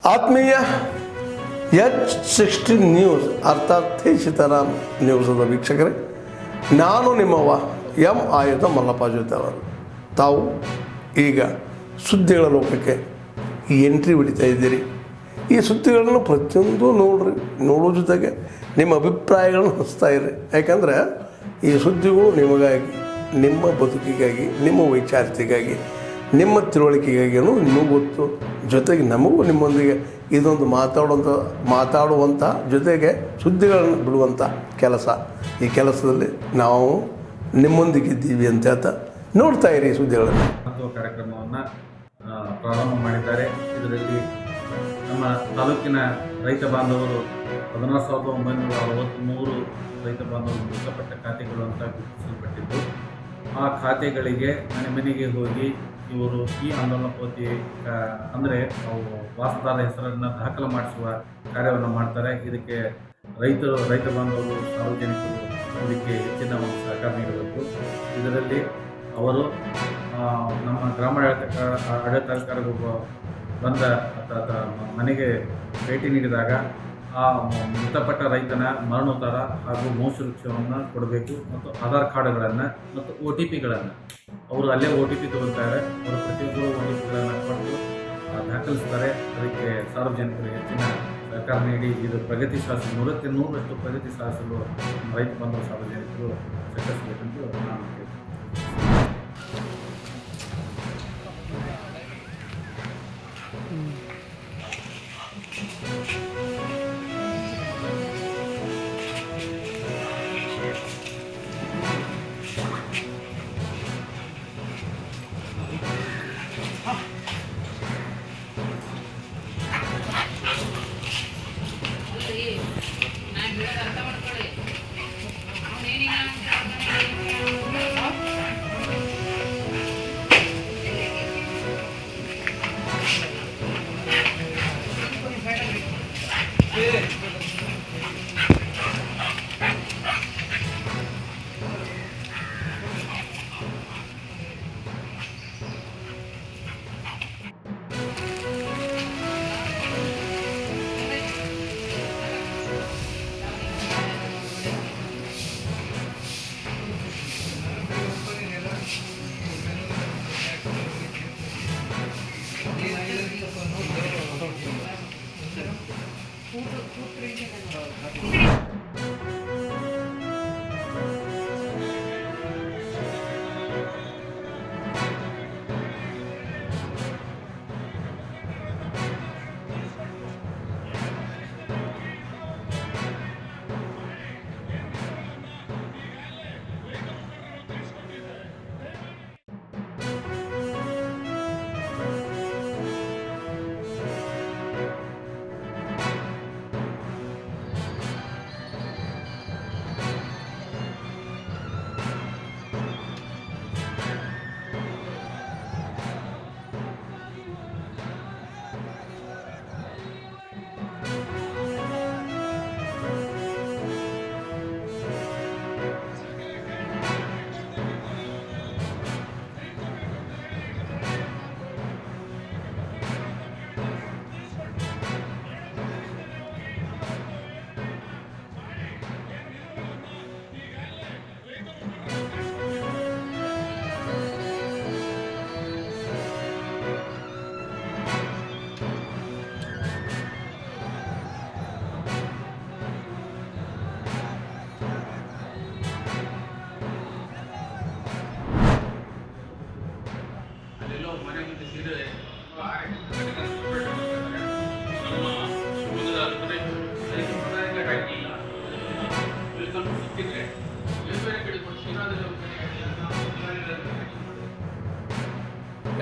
ಆತ್ಮೀಯ H16 news ಅರ್ಥಾತ್ ಸೀತಾರಾಮ್ ನ್ಯೂಸದ ವೀಕ್ಷಕರೇ, ನಾನು ನಿಮ್ಮವ ಎಂ ಆಯುಧ ಮಲ್ಲಪ್ಪ ಜೊತೆಯವರು. ತಾವು ಈಗ ಸುದ್ದಿಗಳ ಲೋಕಕ್ಕೆ ಎಂಟ್ರಿ ಹೊಡಿತಾ ಇದ್ದೀರಿ. ಈ ಸುದ್ದಿಗಳನ್ನು ಪ್ರತಿಯೊಂದು ನೋಡೋ ಜೊತೆಗೆ ನಿಮ್ಮ ಅಭಿಪ್ರಾಯಗಳನ್ನು ಹಂಚ್ತಾ ಇರಿ. ಯಾಕಂದರೆ ಈ ಸುದ್ದಿಗಳು ನಿಮಗಾಗಿ, ನಿಮ್ಮ ಬದುಕಿಗಾಗಿ, ನಿಮ್ಮ ವೈಚಾರಿಕೆಗಾಗಿ, ನಿಮ್ಮ ತಿಳುವಳಿಕೆಗಾಗಿಯೂ ನಿಮಗೂ ಗೊತ್ತು. ಜೊತೆಗೆ ನಮಗೂ ನಿಮ್ಮೊಂದಿಗೆ ಇದೊಂದು ಮಾತಾಡುವಂಥ ಜೊತೆಗೆ ಸುದ್ದಿಗಳನ್ನು ಬಿಡುವಂಥ ಕೆಲಸ. ಈ ಕೆಲಸದಲ್ಲಿ ನಾವು ನಿಮ್ಮೊಂದಿಗಿದ್ದೀವಿ ಅಂತ ಹೇಳ್ತಾ ನೋಡ್ತಾ ಇರಿ ಸುದ್ದಿಗಳನ್ನು. ಕಾರ್ಯಕ್ರಮವನ್ನು ಪ್ರಾರಂಭ ಮಾಡಿದ್ದಾರೆ. ಇದರಲ್ಲಿ ನಮ್ಮ ತಾಲೂಕಿನ ರೈತ ಬಾಂಧವರು 16,963 ರೈತ ಬಾಂಧವರು ಮೃತಪಟ್ಟ ಖಾತೆಗಳು ಅಂತ ಗುರುತಿಸಲ್ಪಟ್ಟಿದ್ದು, ಆ ಖಾತೆಗಳಿಗೆ ಮನೆಗೆ ಹೋಗಿ ಇವರು ಈ ಆಂದೋಲನ ಪೋತಿ ಅಂದರೆ ವಾಸದಾರ ಹೆಸರನ್ನು ದಾಖಲು ಮಾಡಿಸುವ ಕಾರ್ಯವನ್ನು ಮಾಡ್ತಾರೆ. ಇದಕ್ಕೆ ರೈತ ಬಾಂಧವರು, ಸಾರ್ವಜನಿಕರು ಇದಕ್ಕೆ ಹೆಚ್ಚಿನ ಒಂದು ಸಹಕಾರ ನೀಡಬೇಕು. ಇದರಲ್ಲಿ ಅವರು ನಮ್ಮ ಗ್ರಾಮ ಆಡಳಿತಾಧಿಕಾರಿಗಳು ಬಂದ ಮನೆಗೆ ಭೇಟಿ ನೀಡಿದಾಗ ಆ ಮೃತಪಟ್ಟ ರೈತನ ಮರಣೋತ್ತರ ಹಾಗೂ ಮೋಸುರಕ್ಷವನ್ನು ಕೊಡಬೇಕು ಮತ್ತು ಆಧಾರ್ ಕಾರ್ಡ್ಗಳನ್ನು ಮತ್ತು OTPಗಳನ್ನು ಅವರು ಅಲ್ಲೇ OTP ತಗೊಳ್ತಾರೆ. ಅವರು ಪ್ರತಿಯೊಬ್ಬರು OTPಗಳನ್ನು ಕೊಟ್ಟು ದಾಖಲಿಸ್ತಾರೆ. ಅದಕ್ಕೆ ಸಾರ್ವಜನಿಕರು ಹೆಚ್ಚಿನ ಸಹಕಾರ ನೀಡಿ ಇದು ಪ್ರಗತಿ ಸಾಧಿಸಿ 100% ಪ್ರಗತಿ ಸಾಧಿಸಲು ರೈತ ಬಂಧು ಸಾರ್ವಜನಿಕರು ಸಹಕರಿಸಬೇಕೆಂದು ನಾನು ಕೇಳ್ತೀನಿ.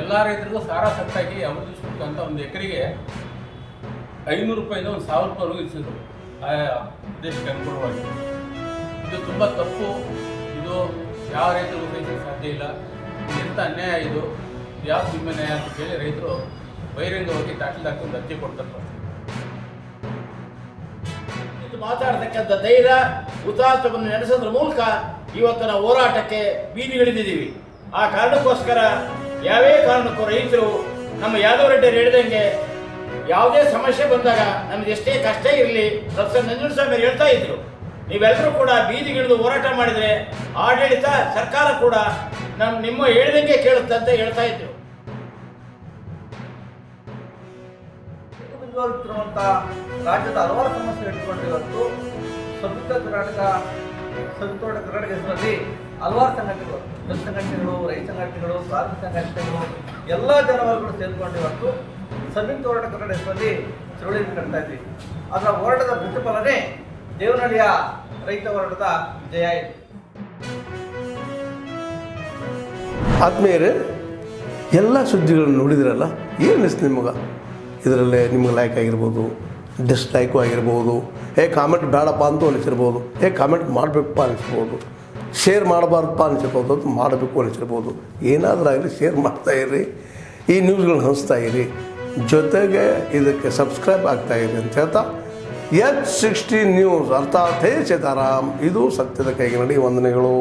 ಎಲ್ಲ ರೈತರಿಗೂ ಸಾರಾಸತ್ತಾಗಿ ಅಭಿವೃದ್ಧಿ ಸೂಕ್ತ ಅಂತ ಒಂದು ಎಕರೆಗೆ 500 ರೂಪಾಯಿಂದ 1,000 ರೂಪಾಯಿವರೆಗೂ ಇರಿಸಿದ್ರು ಆಯಾ ದೇಶಕ್ಕೆ ಅನುಗುಣವಾಗಿ. ಇದು ತುಂಬ ತಪ್ಪು. ಇದು ಯಾವ ರೈತರಿಗೂ ರೈತರಿಗೆ ಸಾಧ್ಯ ಇಲ್ಲ. ಎಂಥ ಅನ್ಯಾಯ ಇದು, ಯಾವ ನಿಮ್ಮ ನ್ಯಾಯ ಅಂತ ಕೇಳಿ ರೈತರು ಬಹಿರಂಗವಾಗಿ ದಾಖಲೆ ಅರ್ಜಿ ಕೊಡ್ತಾರೆ. ಇದು ಮಾತಾಡ್ತಕ್ಕಂಥ ಧೈರ್ಯ ಹುತಾತ್ಮವನ್ನು ನಡೆಸೋದ್ರ ಮೂಲಕ ಇವತ್ತು ನಾವು ಹೋರಾಟಕ್ಕೆ ಬೀದಿಗಿಳಿದಿದ್ದೀವಿ. ಆ ಕಾರಣಕ್ಕೋಸ್ಕರ ಯಾವೇ ಕಾರಣಕ್ಕೂ ರೈತರು ನಮ್ಮ ಯಾದವ್ ರೆಡ್ಡಿ ಹೇಳಿದಂಗೆ ಯಾವುದೇ ಸಮಸ್ಯೆ ಬಂದಾಗ ನಮ್ಗೆ ಎಷ್ಟೇ ಕಷ್ಟ ಇರಲಿ ಪ್ರೊಫೆಸರ್ ನಂಜುಂಡಸ್ವಾಮಿ ಹೇಳ್ತಾ ಇದ್ರು, ನೀವೆಲ್ಲರೂ ಕೂಡ ಬೀದಿಗಿಳಿದು ಹೋರಾಟ ಮಾಡಿದರೆ ಆಡಳಿತ ಸರ್ಕಾರ ಕೂಡ ನಿಮ್ಮ ಹೇಳಿದಂಗೆ ಕೇಳುತ್ತೆ ಅಂತ ಹೇಳ್ತಾ ಇದ್ರು. ಬಿಂದುವಾಗಿರುವಂಥ ರಾಜ್ಯದ ಹಲವಾರು ಸಮಸ್ಯೆ ಇಟ್ಟುಕೊಂಡು ಇವತ್ತು ಸಂಯುಕ್ತ ಕರ್ನಾಟಕ ಹೆಸರಲ್ಲಿ ಹಲವಾರು ಸಂಘಟನೆಗಳು, ಜನ ಸಂಘಟನೆಗಳು, ರೈತ ಸಂಘಟನೆಗಳು, ಕಾರ್ಮಿಕ ಸಂಘಟನೆಗಳು, ಎಲ್ಲ ಜನವರ್ಗಗಳು ಸೇರಿಕೊಂಡು ಇವತ್ತು ಸಂಯುಕ್ತ ಹೋರಾಟ ಕನ್ನಡ ಹೆಸರಲ್ಲಿ ಚಳವಳಿ ಕಟ್ತಾ ಇದ್ವಿ. ಅದರ ಹೋರಾಟದ ಪ್ರತಿಫಲನೆ ದೇವನಹಳ್ಳಿಯ ರೈತ ಹೋರಾಟದ ಜಯ ಇದೆ. ಆತ್ಮೀಯರೇ, ಎಲ್ಲ ಸುದ್ದಿಗಳನ್ನು ನೋಡಿದ್ರಲ್ಲ, ಏನು ಅನಿಸ್ತು ನಿಮಗೆ? ಇದರಲ್ಲೇ ನಿಮ್ಗೆ ಲೈಕ್ ಆಗಿರ್ಬೋದು, ಡಿಸ್ಲೈಕು ಆಗಿರ್ಬೋದು, ಕಾಮೆಂಟ್ ಬೇಡಪ್ಪ ಅಂತೂ ಅನಿಸಿರ್ಬೋದು, ಕಾಮೆಂಟ್ ಮಾಡಬೇಕಪ್ಪ ಅನಿಸ್ಬೋದು, ಶೇರ್ ಮಾಡಬಾರ್ದಪ್ಪ ಅನಿಸಿರ್ಬೋದು, ಅದು ಮಾಡಬೇಕು ಅನಿಸಿರ್ಬೋದು. ಏನಾದರೂ ಆಗಲಿ ಶೇರ್ ಮಾಡ್ತಾಯಿರಿ, ಈ ನ್ಯೂಸ್ಗಳನ್ನ ಹಂಚ್ತಾ ಇರಿ, ಜೊತೆಗೆ ಇದಕ್ಕೆ ಸಬ್ಸ್ಕ್ರೈಬ್ ಆಗ್ತಾಯಿರಿ ಅಂತ ಹೇಳ್ತಾ H16 ನ್ಯೂಸ್ ಅರ್ಥಾತ್ ಹೇ ಸೀತಾರಾಮ್, ಇದು ಸತ್ಯದ ಕೈಗೆ ನಡಿ. ವಂದನೆಗಳು.